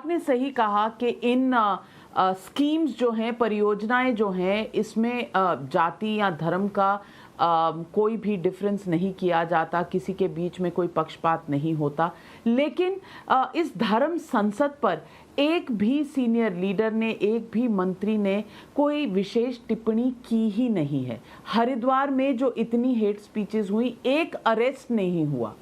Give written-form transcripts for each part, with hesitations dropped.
आपने सही कहा कि इन स्कीम्स जो हैं, परियोजनाएं जो हैं, इसमें जाति या धर्म का कोई भी डिफरेंस नहीं किया जाता, किसी के बीच में कोई पक्षपात नहीं होता। लेकिन इस धर्म संसद पर एक भी सीनियर लीडर ने, एक भी मंत्री ने कोई विशेष टिप्पणी की ही नहीं है। हरिद्वार में जो इतनी हेट स्पीचेस हुई, एक अरेस्ट नहीं हुआ,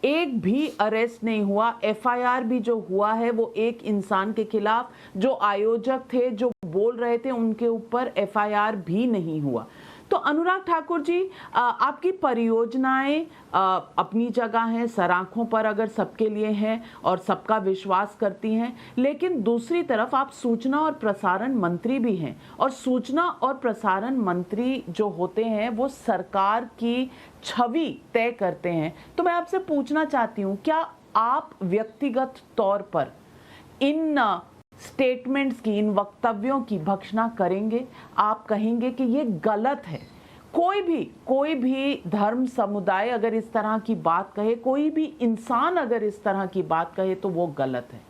एक भी अरेस्ट नहीं हुआ। एफआईआर भी जो हुआ है वो एक इंसान के खिलाफ, जो आयोजक थे, जो बोल रहे थे, उनके ऊपर एफआईआर भी नहीं हुआ। तो अनुराग ठाकुर जी, आपकी परियोजनाएं अपनी जगह हैं, सराखों पर अगर सबके लिए हैं और सबका विश्वास करती हैं, लेकिन दूसरी तरफ आप सूचना और प्रसारण मंत्री भी हैं, और सूचना और प्रसारण मंत्री जो होते हैं वो सरकार की छवि तय करते हैं। तो मैं आपसे पूछना चाहती हूँ, क्या आप व्यक्तिगत तौर पर इन स्टेटमेंट्स की, इन वक्तव्यों की भर्त्सना करेंगे? आप कहेंगे कि ये गलत है? कोई भी धर्म समुदाय अगर इस तरह की बात कहे, कोई भी इंसान अगर इस तरह की बात कहे, तो वो गलत है।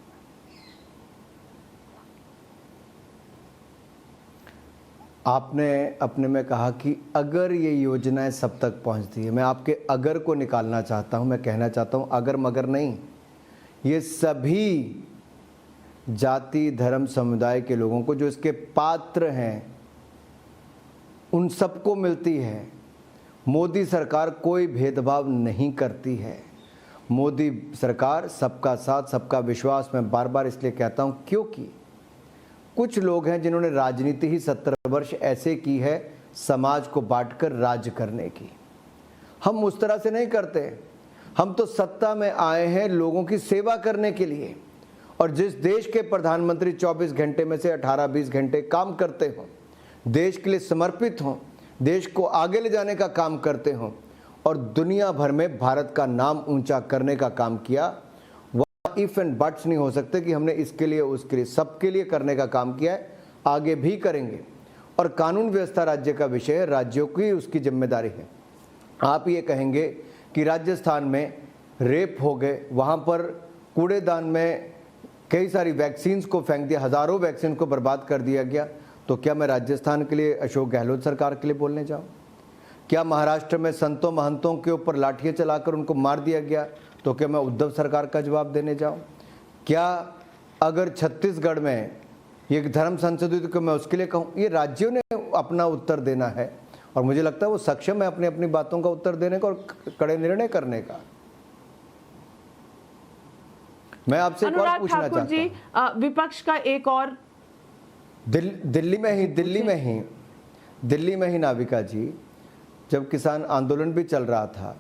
आपने अपने में कहा कि अगर ये योजनाएं सब तक पहुंचती है, मैं आपके अगर को निकालना चाहता हूं। मैं कहना चाहता हूं अगर मगर नहीं, ये सभी जाति धर्म समुदाय के लोगों को जो इसके पात्र हैं उन सबको मिलती है। मोदी सरकार कोई भेदभाव नहीं करती है। मोदी सरकार सबका साथ सबका विश्वास, मैं बार बार इसलिए कहता हूं क्योंकि कुछ लोग हैं जिन्होंने राजनीति ही 70 वर्ष ऐसे की है, समाज को बांटकर राज करने की। हम उस तरह से नहीं करते। हम तो सत्ता में आए हैं लोगों की सेवा करने के लिए, और जिस देश के प्रधानमंत्री 24 घंटे में से 18-20 घंटे काम करते हों, देश के लिए समर्पित हों, देश को आगे ले जाने का काम करते हों और दुनिया भर में भारत का नाम ऊंचा करने का काम किया, वह इफ एंड बट्स नहीं हो सकते कि हमने इसके लिए उसके लिए सबके लिए करने का काम किया है, आगे भी करेंगे। और कानून व्यवस्था राज्य का विषय है, राज्यों की उसकी जिम्मेदारी है। आप ये कहेंगे कि राजस्थान में रेप हो गए, वहाँ पर कूड़ेदान में कई सारी वैक्सीन्स को फेंक दिया, हज़ारों वैक्सीन को बर्बाद कर दिया गया, तो क्या मैं राजस्थान के लिए अशोक गहलोत सरकार के लिए बोलने जाऊं? क्या महाराष्ट्र में संतों महंतों के ऊपर लाठियां चलाकर उनको मार दिया गया, तो क्या मैं उद्धव सरकार का जवाब देने जाऊं? क्या अगर छत्तीसगढ़ में ये धर्म संसद हुई तो मैं उसके लिए कहूँ? ये राज्यों ने अपना उत्तर देना है, और मुझे लगता है वो सक्षम है अपनी अपनी बातों का उत्तर देने का और कड़े निर्णय करने का। मैं आपसे एक और पूछना चाहता हूं, विपक्ष का एक और दिल्ली में ही नाविका जी, जब किसान आंदोलन भी चल रहा था,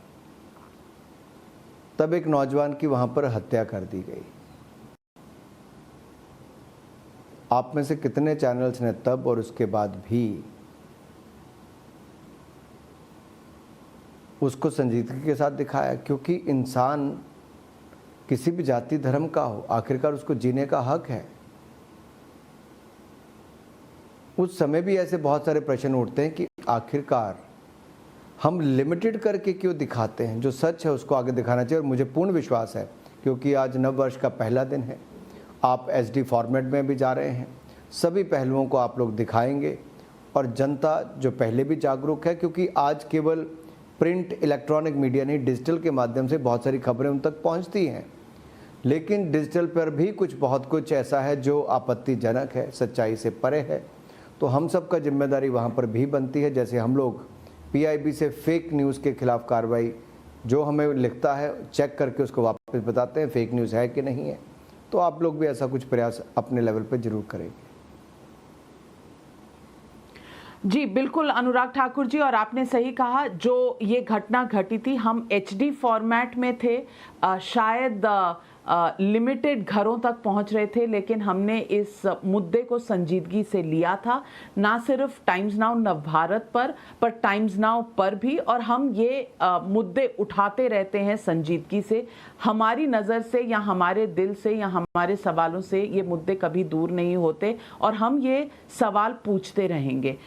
तब एक नौजवान की वहां पर हत्या कर दी गई। आप में से कितने चैनल्स ने तब और उसके बाद भी उसको संजीदगी के साथ दिखाया? क्योंकि इंसान किसी भी जाति धर्म का हो, आखिरकार उसको जीने का हक है। उस समय भी ऐसे बहुत सारे प्रश्न उठते हैं कि आखिरकार हम लिमिटेड करके क्यों दिखाते हैं? जो सच है उसको आगे दिखाना चाहिए। और मुझे पूर्ण विश्वास है, क्योंकि आज नव वर्ष का पहला दिन है, आप एचडी फॉर्मेट में भी जा रहे हैं, सभी पहलुओं को आप लोग दिखाएंगे, और जनता जो पहले भी जागरूक है, क्योंकि आज केवल प्रिंट इलेक्ट्रॉनिक मीडिया नहीं, डिजिटल के माध्यम से बहुत सारी खबरें उन तक पहुंचती हैं, लेकिन डिजिटल पर भी बहुत कुछ ऐसा है जो आपत्तिजनक है, सच्चाई से परे है। तो हम सब का जिम्मेदारी वहाँ पर भी बनती है। जैसे हम लोग पीआईबी से फेक न्यूज़ के खिलाफ कार्रवाई, जो हमें लिखता है चेक करके उसको वापस बताते हैं फेक न्यूज़ है कि नहीं है, तो आप लोग भी ऐसा कुछ प्रयास अपने लेवल पर जरूर करेंगे। जी बिल्कुल अनुराग ठाकुर जी, और आपने सही कहा, जो ये घटना घटी थी, हम एचडी फॉर्मेट में थे, शायद लिमिटेड घरों तक पहुंच रहे थे, लेकिन हमने इस मुद्दे को संजीदगी से लिया था, ना सिर्फ टाइम्स नाउ नवभारत पर टाइम्स नाउ पर भी, और हम ये मुद्दे उठाते रहते हैं संजीदगी से। हमारी नज़र से या हमारे दिल से या हमारे सवालों से ये मुद्दे कभी दूर नहीं होते, और हम ये सवाल पूछते रहेंगे।